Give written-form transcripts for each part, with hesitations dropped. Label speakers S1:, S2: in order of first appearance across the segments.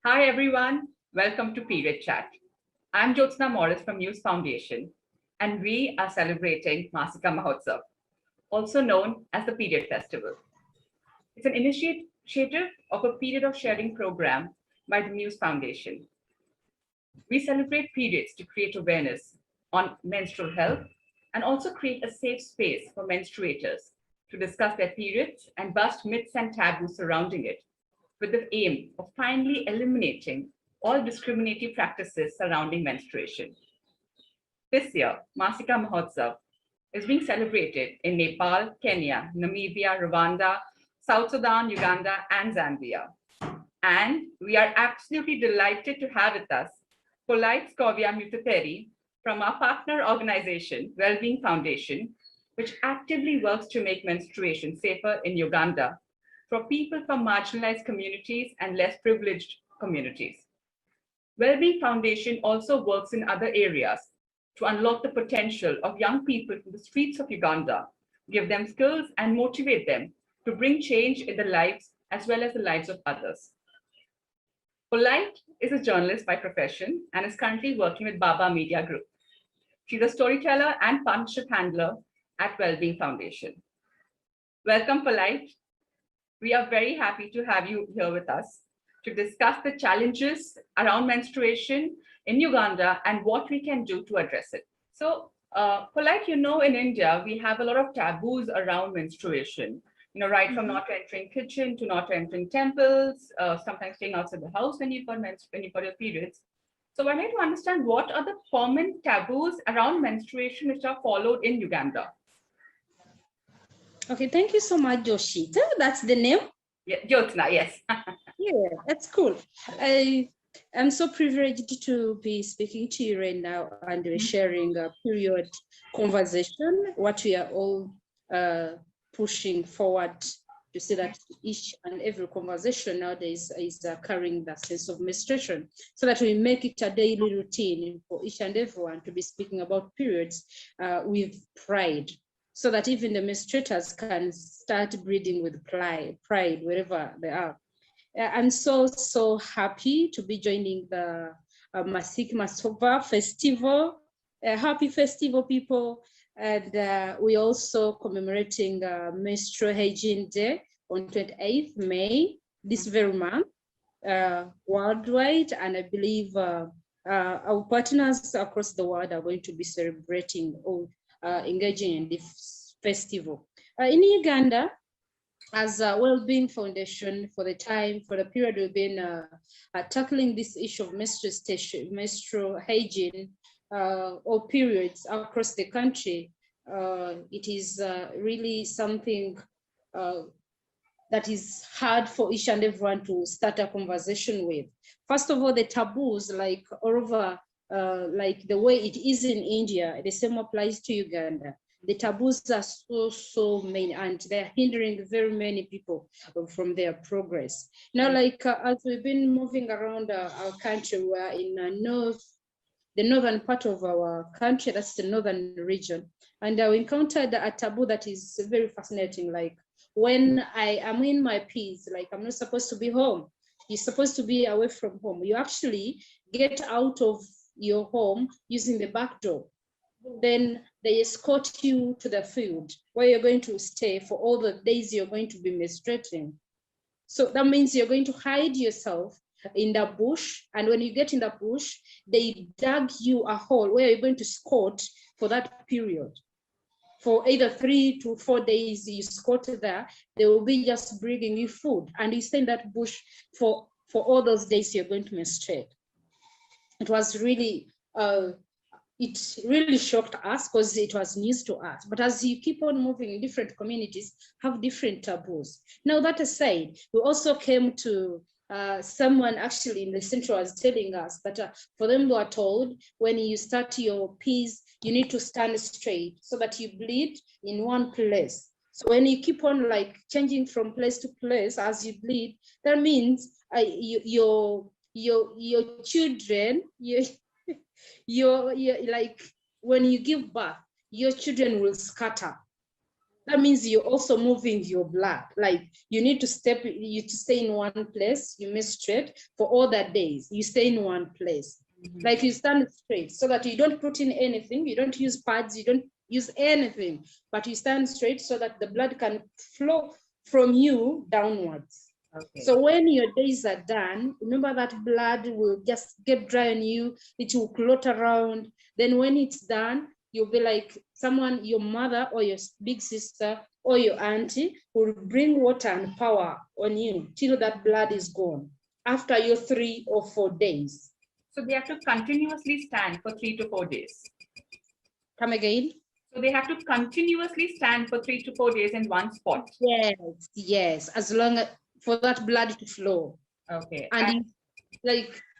S1: Hi everyone, welcome to Period Chat. I'm Jyotsna Morris from Muse Foundation, and we are celebrating Maasika Mahotsav, also known as the Period Festival. It's an initiative of a period of sharing program by the Muse Foundation. We celebrate periods to create awareness on menstrual health and also create a safe space for menstruators to discuss their periods and bust myths and taboos surrounding it, with the aim of finally eliminating all discriminatory practices surrounding menstruation. This year, Maasika Mahotsav is being celebrated in Nepal, Kenya, Namibia, Rwanda, South Sudan, Uganda, and Zambia. And we are absolutely delighted to have with us Polite Scovia Muteteri from our partner organization, Wellbeing Foundation, which actively works to make menstruation safer in Uganda for people from marginalized communities and less privileged communities. Wellbeing Foundation also works in other areas to unlock the potential of young people from the streets of Uganda, give them skills and motivate them to bring change in their lives as well as the lives of others. Polite is a journalist by profession and is currently working with Baba Media Group. She's a storyteller and partnership handler at Wellbeing Foundation. Welcome, Polite. We are very happy to have you here with us to discuss the challenges around menstruation in Uganda and what we can do to address it. So, Polite, in India, we have a lot of taboos around menstruation, right from not entering kitchen to not entering temples, sometimes staying outside the house when you've got your periods. So I need to understand what are the common taboos around menstruation which are followed in Uganda.
S2: Okay, thank you so much, Joshita. That's the name?
S1: Yeah, Jyotsna, yes.
S2: Yeah, that's cool. I'm so privileged to be speaking to you right now and sharing a period conversation, what we are all pushing forward to see that each and every conversation nowadays is carrying that sense of menstruation, so that we make it a daily routine for each and everyone to be speaking about periods with pride, so that even the menstruators can start breathing with pride wherever they are. I'm so happy to be joining the Maasika Festival. Happy festival, people. And we also commemorating Menstrual Hygiene Day on 28th May, this very month, worldwide. And I believe our partners across the world are going to be celebrating or engaging in this festival. In Uganda, as a Wellbeing Foundation, for the period we've been tackling this issue of menstrual hygiene or periods across the country, it is really something that is hard for each and everyone to start a conversation with. First of all, the taboos, like all over, like the way it is in India, the same applies to Uganda. The taboos are so many, and they're hindering very many people from their progress. Now, like as we've been moving around our country, we're in the northern part of our country, that's the northern region. And we encountered a taboo that is very fascinating. Like when I am in my peace, like I'm not supposed to be home. You're supposed to be away from home. You actually get out of your home using the back door. Then they escort you to the field where you're going to stay for all the days you're going to be menstruating. So that means you're going to hide yourself in the bush. And when you get in the bush, they dug you a hole where you're going to squat for that period. For either 3 to 4 days you squat there, they will be just bringing you food. And you stay in that bush for all those days you're going to menstruate. It was really, it really shocked us because it was news to us. But as you keep on moving, different communities have different taboos. Now, that aside, we also came to someone actually in the center was telling us that for them, they were told when you start your piece, you need to stand straight so that you bleed in one place. So when you keep on like changing from place to place as you bleed, that means your children, you're like when you give birth, your children will scatter. That means you're also moving your blood. Like you need to stay in one place, you menstruate for all that days. You stay in one place. Like you stand straight so that you don't put in anything, you don't use pads, you don't use anything, but you stand straight so that the blood can flow from you downwards.
S1: Okay.
S2: So when your days are done, remember that blood will just get dry on you, it will clot around. Then when it's done, you'll be like someone, your mother or your big sister or your auntie will bring water and power on you till that blood is gone after your 3 or 4 days.
S1: So they have to continuously stand for 3 to 4 days.
S2: Come again?
S1: So they have to continuously stand for 3 to 4 days in one spot.
S2: Yes, as long as for that blood to flow.
S1: Okay.
S2: And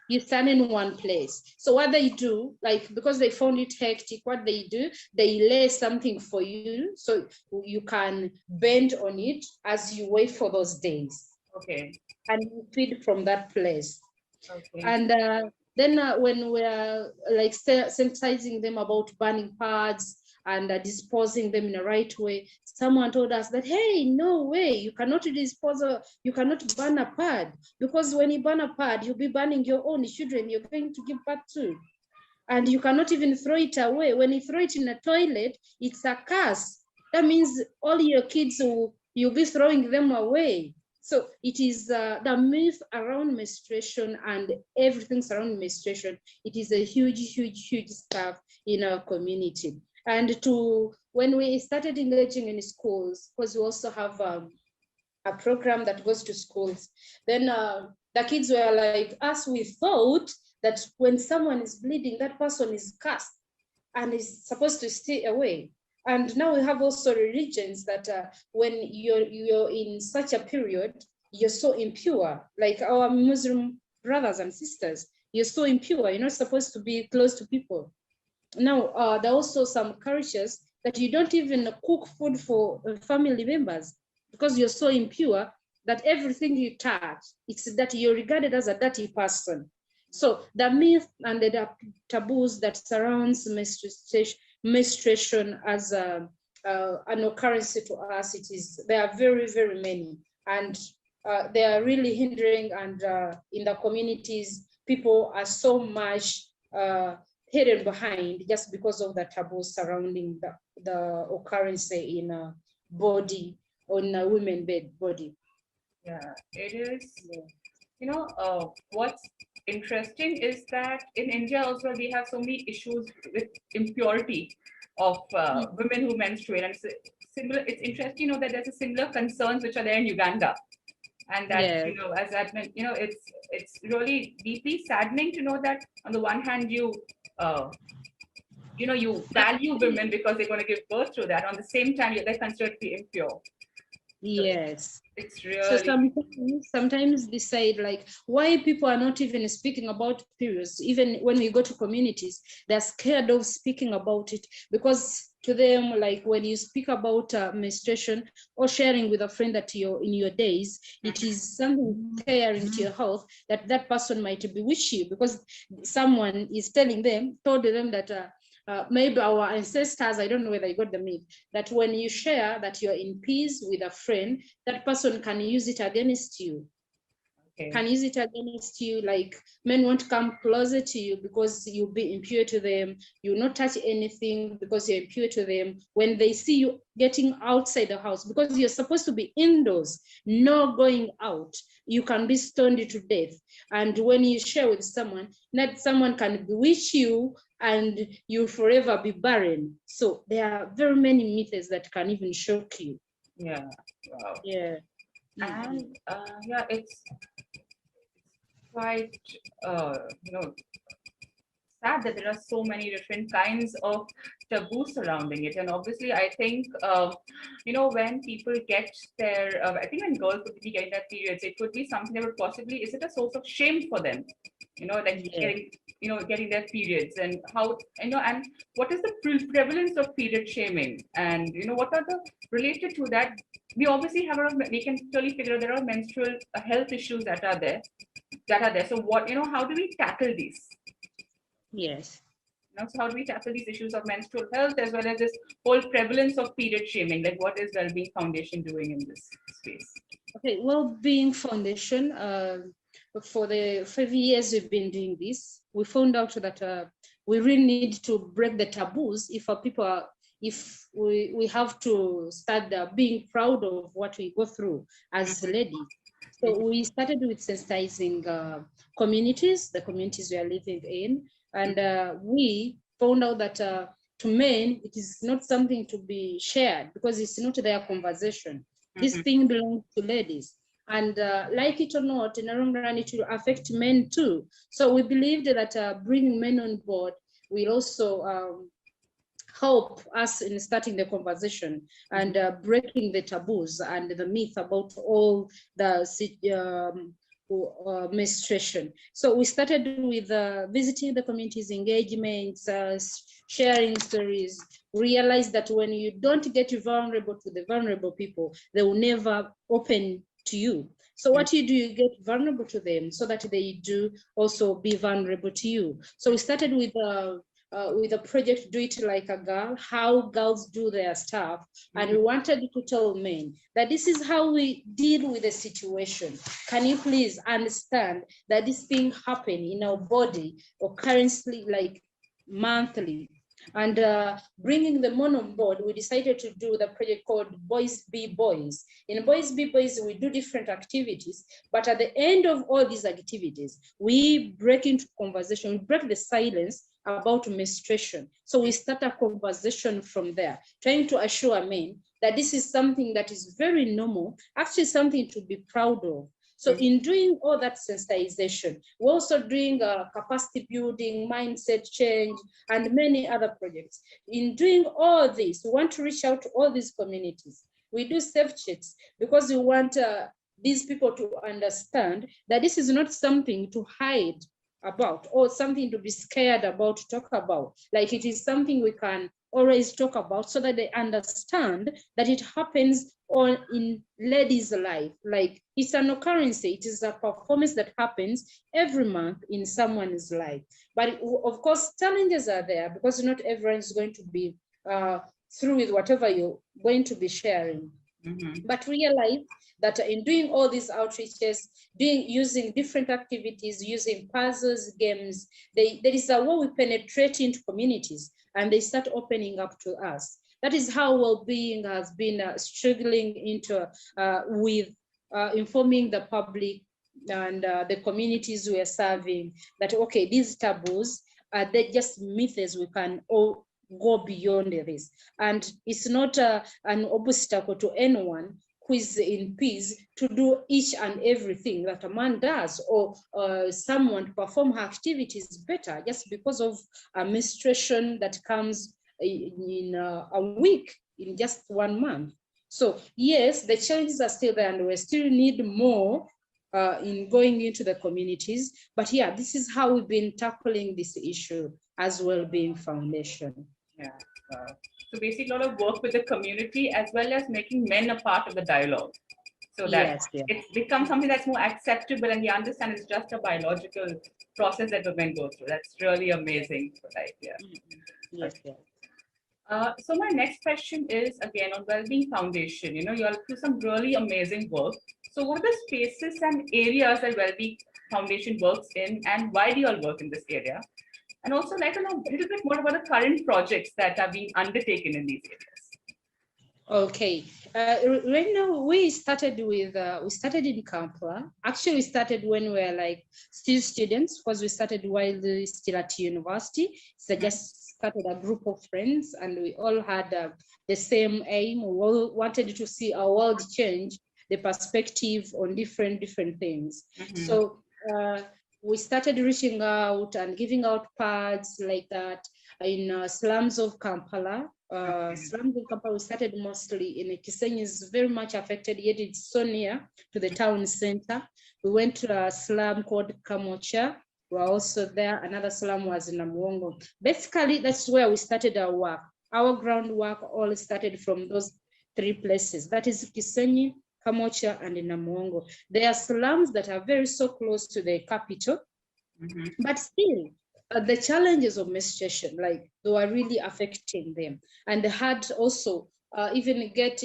S2: you stand in one place. So what they do, like because they found it hectic, what they do, they lay something for you so you can bend on it as you wait for those days.
S1: Okay.
S2: And you feed from that place.
S1: Okay.
S2: And then when we're like sensitizing them about burning pads and disposing them in the right way, someone told us that, hey, no way, you cannot you cannot burn a pad, because when you burn a pad, you'll be burning your own children you're going to give birth to. And you cannot even throw it away. When you throw it in a toilet, it's a curse. That means all your kids, you'll be throwing them away. So it is the myth around menstruation and everything surrounding menstruation. It is a huge stuff in our community. And when we started engaging in schools, because we also have a program that goes to schools, then the kids were like, us, we thought that when someone is bleeding, that person is cursed and is supposed to stay away. And now we have also religions that when you're in such a period, you're so impure, like our Muslim brothers and sisters, you're so impure, you're not supposed to be close to people. Now, there are also some cultures that you don't even cook food for family members because you're so impure that everything you touch, it's that you're regarded as a dirty person. So the myth and the taboos that surrounds menstruation as an occurrence to us, there are very many, and they are really hindering. And in the communities, people are so much hidden behind just because of the taboos surrounding the occurrence in a body, on a women body.
S1: Yeah, it is. What's interesting is that in India also we have so many issues with impurity of women who menstruate, and it's interesting, that there's a similar concerns which are there in Uganda, and that as admin, it's really deeply saddening to know that on the one hand you value women because they're going to give birth to that. On the same time, they're considered to be impure.
S2: Yes.
S1: It's really.
S2: So sometimes decide like why people are not even speaking about periods. Even when we go to communities, they're scared of speaking about it because to them, like when you speak about menstruation or sharing with a friend that you're in your days, it is something caring to your health that person might bewitch you because someone is told them that maybe our ancestors, I don't know whether you got the myth, that when you share that you're in peace with a friend, that person can use it against you. Okay. Can use it against you, like men won't come closer to you because you'll be impure to them. You'll not touch anything because you're impure to them. When they see you getting outside the house, because you're supposed to be indoors, no going out, you can be stoned to death. And when you share with someone, that someone can bewitch you and you'll forever be barren. So there are very many myths that can even shock you.
S1: Yeah. Wow.
S2: Yeah.
S1: And it's quite sad that there are so many different kinds of taboos surrounding it. And obviously, I think, when people get their, I think when girls would be getting their periods, it could be something that would possibly, is it a source of shame for them? Getting their periods, and how, and what is the prevalence of period shaming? And, what are the, related to that, we obviously we can clearly figure out there are menstrual health issues that are there. So what, how do we tackle these?
S2: Yes.
S1: So how do we tackle these issues of menstrual health as well as this whole prevalence of period shaming? Like, what is Wellbeing Foundation doing in this space?
S2: Okay, Wellbeing Foundation, for the 5 years we've been doing this, we found out that we really need to break the taboos if if we have to start being proud of what we go through as ladies. So we started with sensitizing communities, the communities we are living in, and we found out that to men, it is not something to be shared because it's not their conversation. This thing belongs to ladies. And like it or not, in the long run, it will affect men too. So we believed that bringing men on board will also help us in starting the conversation and breaking the taboos and the myth about all the menstruation. So we started with visiting the communities, engagements, sharing stories, realize that when you don't get vulnerable to the vulnerable people, they will never open to you. So what you do, you get vulnerable to them so that they do also be vulnerable to you. So we started with a project, Do It Like a Girl, how girls do their stuff. And we wanted to tell men that this is how we deal with the situation. Can you please understand that this thing happen in our body occurrently, like monthly? And bringing the men on board, we decided to do the project called Boys Be Boys. In Boys Be Boys, we do different activities, but at the end of all these activities, we break into conversation, we break the silence about menstruation. So we start a conversation from there, trying to assure men that this is something that is very normal, actually something to be proud of. So in doing all that sensitization, we're also doing capacity building, mindset change, and many other projects. In doing all this, we want to reach out to all these communities. We do safe checks because we want these people to understand that this is not something to hide about or something to be scared about, to talk about. Like, it is something we can always talk about so that they understand that it happens on in ladies' life. Like, it's an occurrence, it is a performance that happens every month in someone's life. But of course, challenges are there because not everyone is going to be through with whatever you're going to be sharing. But realize that in doing all these outreaches, using different activities, using puzzles, games, there is a way we penetrate into communities and they start opening up to us. That is how well-being has been struggling into with informing the public and the communities we are serving that, okay, these taboos, they're just myths we can all go beyond this. And it's not an obstacle to anyone who is in peace to do each and everything that a man does, or someone to perform her activities better just because of a menstruation that comes in a week, in just 1 month. So yes, the challenges are still there and we still need more in going into the communities. But yeah, this is how we've been tackling this issue as Wellbeing Foundation.
S1: Yeah. So basically a lot of work with the community as well as making men a part of the dialogue so that it becomes something that's more acceptable and we understand it's just a biological process that women go through. That's really amazing. Right? Yeah.
S2: Yes, yes.
S1: So my next question is again on Wellbeing Foundation. You know, you all do some really amazing work. So what are the spaces and areas that Wellbeing Foundation works in and why do you all work in this area? And also like to know a little bit more about the current projects that are being undertaken in these areas.
S2: Okay, right now we started in Kampala. Actually, we started when we were like still students because we started while still at university. So just started a group of friends and we all had the same aim. We all wanted to see our world change, the perspective on different things. So we started reaching out and giving out pads like that in slums of Kampala. Slums of Kampala, we started mostly in Kisenyi is very much affected, yet it's so near to the town center. We went to a slum called Kamocha. We're also there. Another slum was in Namuongo. Basically, that's where we started our work. Our groundwork all started from those 3 places. That is Kisenyi, Kamocha, and Namuongo. There are slums that are very so close to the capital, but still the challenges of menstruation, like they were really affecting them, and they had also even get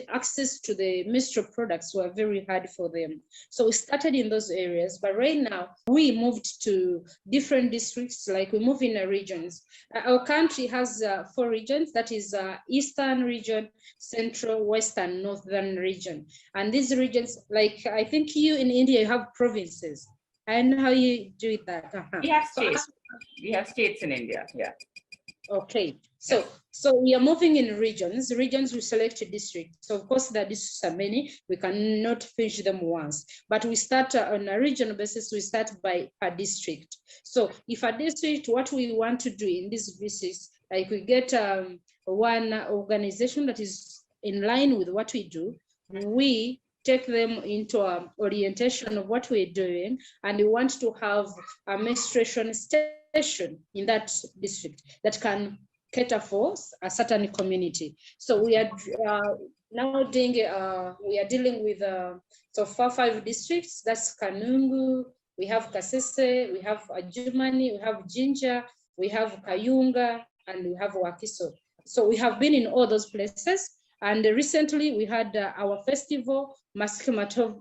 S2: access to the menstrual products were very hard for them. So we started in those areas, but right now we moved to different districts, like we move in regions. Our country has 4 regions, that is Eastern region, Central, Western, Northern region. And these regions, like I think you in India, you have provinces. I know how you do that.
S1: We have
S2: So
S1: states. We have states in India. Yeah.
S2: okay, so we are moving in regions. Regions we select a district. So of course there are many. We cannot finish them once, but we start on a regional basis. We start by a district. So if a district, what we want to do in this district, like we get one organization that is in line with what we do, we take them into orientation of what we're doing, and we want to have a menstruation station in that district that can cater for a certain community. So we are now doing, we are dealing with so far 5 districts. That's Kanungu, we have Kasese, we have Ajumani, we have Jinja, we have Kayunga, and we have Wakiso. So we have been in all those places. And recently we had our festival, Mahotsav,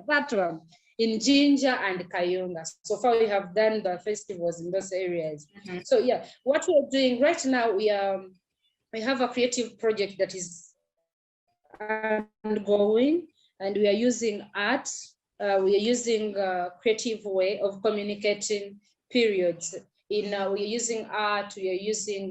S2: that one, in Jinja and Kayunga. So far we have done the festivals in those areas. So yeah, what we're doing right now, we have a creative project that is ongoing, and we are using art. We are using a creative way of communicating periods. We are using art, we are using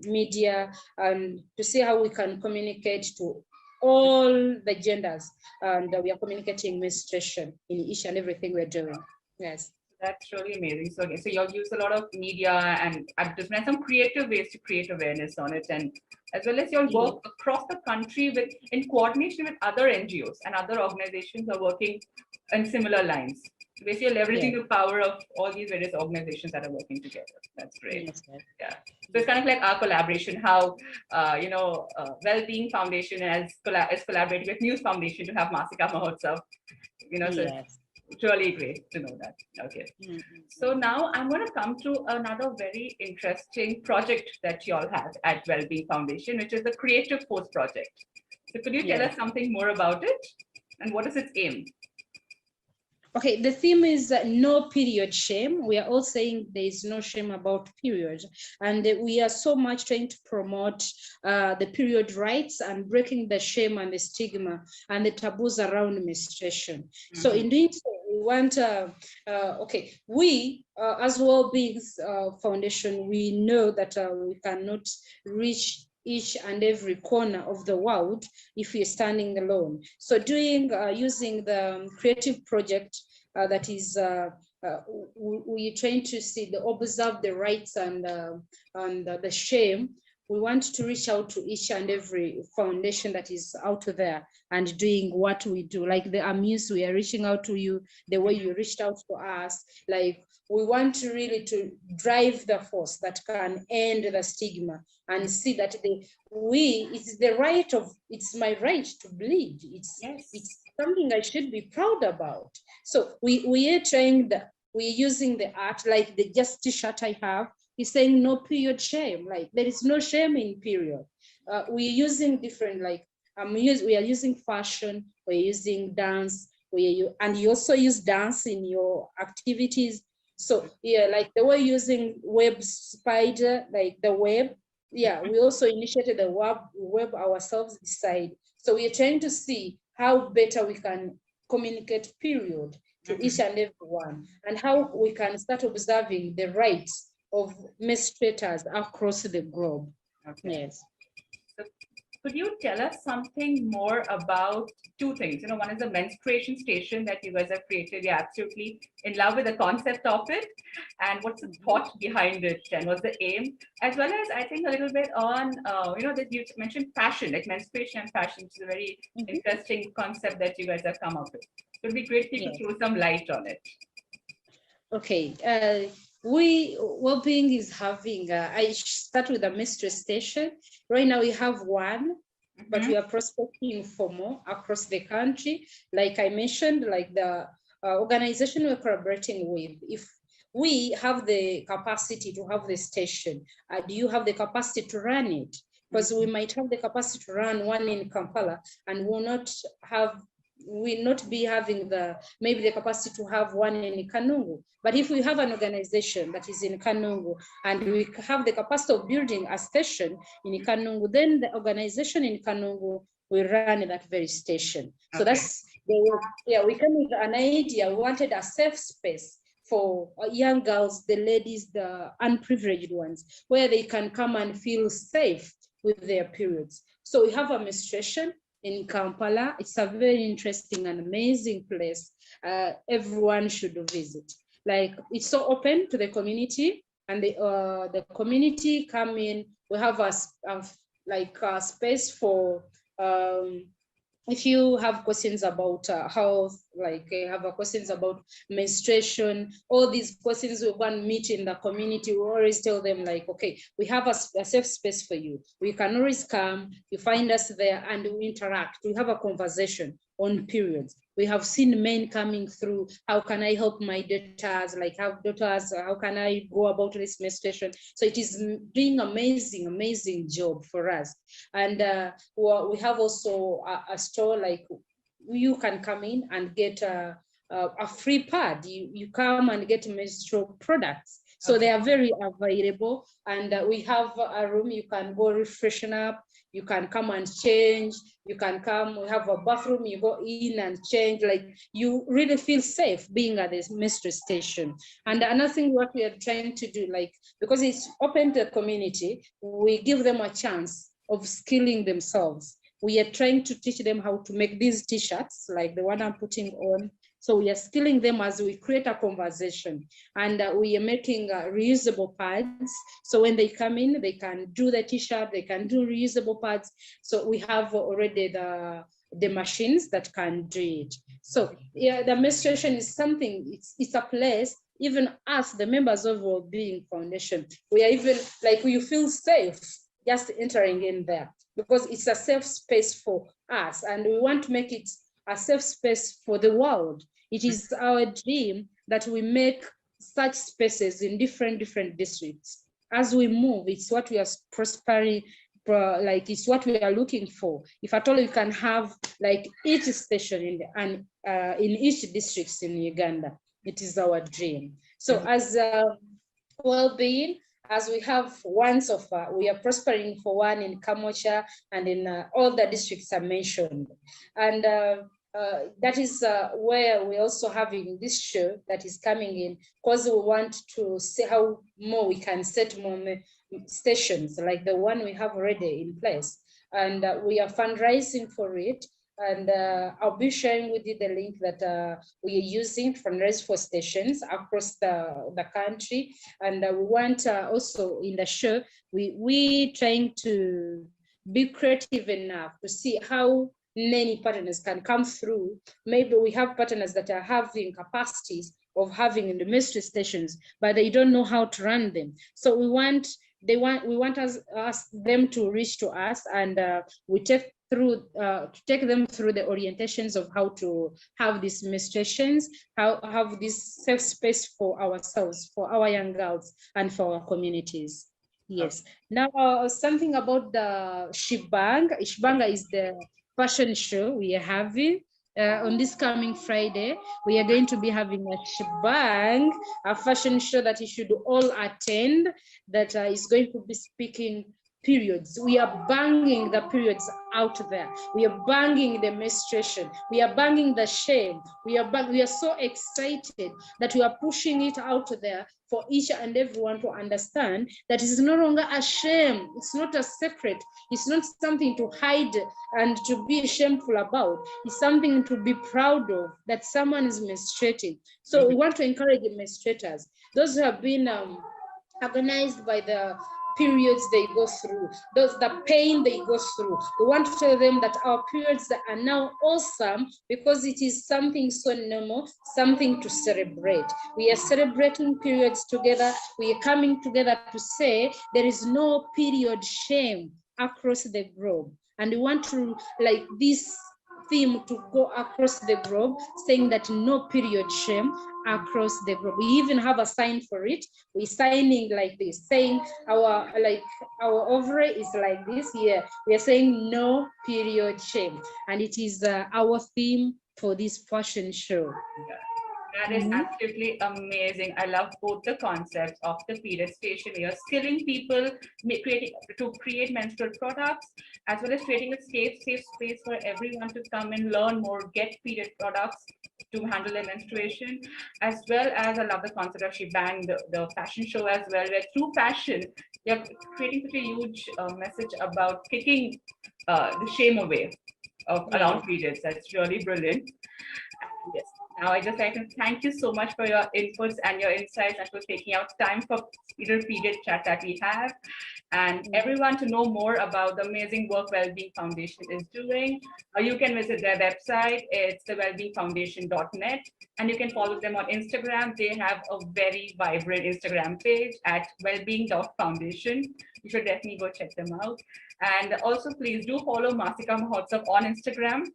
S2: media, to see how we can communicate to all the genders, and we are communicating menstruation in each and everything we're doing. Yes.
S1: That's really amazing. So you'll use a lot of media and advertisement, some creative ways to create awareness on it, and as well as you'll work across the country in coordination with other NGOs and other organizations are working in similar lines. Basically, leveraging the power of all these various organizations that are working together. That's great.
S2: Yes,
S1: yeah. So it's kind of like our collaboration, how Wellbeing Foundation is collaborating with Muse Foundation to have Maasika Mahotsav. So it's really great to know that. Okay. So now I'm going to come to another very interesting project that you all have at Wellbeing Foundation, which is the Creative Force Project. So could you tell us something more about it and what is its aim?
S2: Okay, the theme is no period shame. We are all saying there is no shame about period. And we are so much trying to promote the period rights and breaking the shame and the stigma and the taboos around menstruation. So in doing so, we want, we as Wellbeing Foundation, we know that we cannot reach each and every corner of the world if we're standing alone. So using the creative project that is, we're trying to observe the rights and the shame. We want to reach out to each and every foundation that is out there and doing what we do. Like the Muse, we are reaching out to you the way you reached out to us. Like we want to really to drive the force that can end the stigma and see that it's my right to bleed. It's something I should be proud about. So we are trying we're using the art, like the just t-shirt I have. He's saying no period shame. Like there is no shame in period. We're using different, like we are using fashion, we're using dance, and you also use dance in your activities. So yeah, like the way using web spider, like the web. Yeah, we also initiated the web ourselves decide. So we are trying to see how better we can communicate period to each and every one, and how we can start observing the rights of menstruators across the globe. Okay. Yes.
S1: So could you tell us something more about 2 things? One is the menstruation station that you guys have created. You're absolutely in love with the concept of it. And what's the thought behind it? And what's the aim? As well as I think a little bit on, that you mentioned fashion, like menstruation and fashion, which is a very interesting concept that you guys have come up with. It would be great if you could throw some light on it.
S2: Okay. Wellbeing is having, I start with a menstruation station. Right now we have 1, but we are prospecting for more across the country. Like I mentioned, like the organization we're collaborating with, if we have the capacity to have the station, do you have the capacity to run it? Because we might have the capacity to run one in Kampala and will not be having maybe the capacity to have one in Kanungu. But if we have an organization that is in Kanungu and we have the capacity of building a station in Kanungu, then the organization in Kanungu will run that very station. So that's we came with an idea. We wanted a safe space for young girls, the ladies, the unprivileged ones, where they can come and feel safe with their periods. So we have a menstruation in Kampala. It's a very interesting and amazing place. Everyone should visit. Like, it's so open to the community, and the community come in. We have a space for if you have questions about health, like have questions about menstruation, all these questions, we want to meet in the community. We always tell them, like, okay, we have a safe space for you. We can always come, you find us there, and we interact. We have a conversation on periods. We have seen men coming through. How can I help my daughters? Like, have daughters, how can I go about this menstruation? So it is doing amazing job for us. And we have also a store, like, you can come in and get a free pad. You come and get menstrual products. So they are very available. And we have a room you can go refreshen up. You can come and change. You can come, we have a bathroom, you go in and change. Like, you really feel safe being at this menstrual station. And another thing what we are trying to do, like, because it's open to the community, we give them a chance of skilling themselves. We are trying to teach them how to make these t-shirts, like the one I'm putting on. So we are skilling them as we create a conversation, and we are making reusable pads. So when they come in, they can do the t-shirt, they can do reusable pads. So we have already the machines that can do it. So yeah, the menstruation is something, it's a place, even us, the members of Wellbeing Foundation, we are even like, you feel safe just entering in there, because it's a safe space for us, and we want to make it a safe space for the world. It is our dream that we make such spaces in different districts. As we move, it's what we are prospering, like, it's what we are looking for. If at all we can have like each station in each district in Uganda, it is our dream. So as well-being, as we have one so far, we are prospering for one in Kamocha and in all the districts I mentioned. And that is where we're also having this show that is coming in, because we want to see how more we can set more stations like the one we have already in place. And we are fundraising for it. And I'll be sharing with you the link that we are using to fundraise for stations across the country. And we want also in the show, we trying to be creative enough to see how many partners can come through. Maybe we have partners that are having capacities of having the menstrual stations, but they don't know how to run them. So we want them to reach to us, and we take them through the orientations of how to have these menstruations, how have this safe space for ourselves, for our young girls, and for our communities. Yes. Now, something about the Shibanga. Shibanga is the fashion show we are having on this coming Friday. We are going to be having a shebang, a fashion show that you should all attend, that is going to be speaking periods. We are banging the periods out there. We are banging the menstruation. We are banging the shame. We are so excited that we are pushing it out there for each and everyone to understand that it is no longer a shame. It's not a secret. It's not something to hide and to be shameful about. It's something to be proud of, that someone is menstruating. So we want to encourage the menstruators, those who have been organized by the periods they go through, the pain they go through. We want to tell them that our periods are now awesome, because it is something so normal, something to celebrate. We are celebrating periods together. We are coming together to say there is no period shame across the globe. And we want to, like, this theme to go across the globe, saying that no period shame across the globe. We even have a sign for it. We're signing like this, saying our ovary is like this. Yeah, we are saying no period shame, and it is our theme for this fashion show.
S1: Yeah. That is absolutely amazing. I love both the concepts of the period station. We are skilling people to create menstrual products, as well as creating a safe space for everyone to come and learn more, get period products to handle their menstruation, as well as I love the concept of Shebang, the fashion show as well, where through fashion, you're creating such a huge message about taking the shame away of around periods. That's really brilliant. And yes. Now, I just like to thank you so much for your inputs and your insights and for taking out time for little period chat that we have. And everyone to know more about the amazing work Wellbeing Foundation is doing, you can visit their website. It's thewellbeingfoundation.net. And you can follow them on Instagram. They have a very vibrant Instagram page at wellbeing.foundation. You should definitely go check them out. And also, please do follow Maasika Mahotsav on Instagram.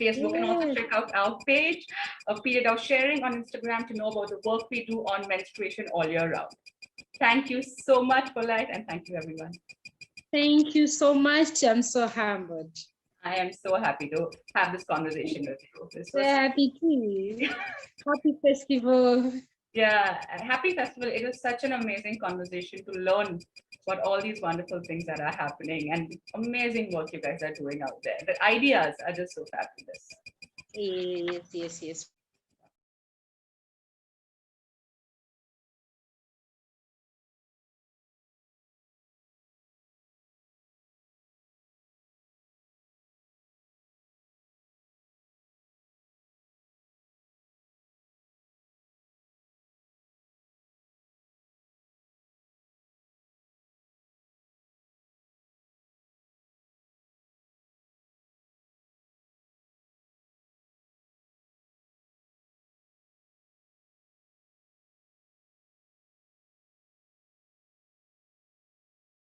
S1: Facebook, and also check out our page, a period of sharing on Instagram to know about the work we do on menstruation all year round. Thank you so much, Polite, and thank you, everyone.
S2: Thank you so much. I'm so humbled.
S1: I am so happy to have this conversation with you. This was
S2: happy too. Happy festival.
S1: Yeah, happy festival. It was such an amazing conversation to learn about all these wonderful things that are happening and amazing work you guys are doing out there. The ideas are just so fabulous.
S2: Yes, yes, yes.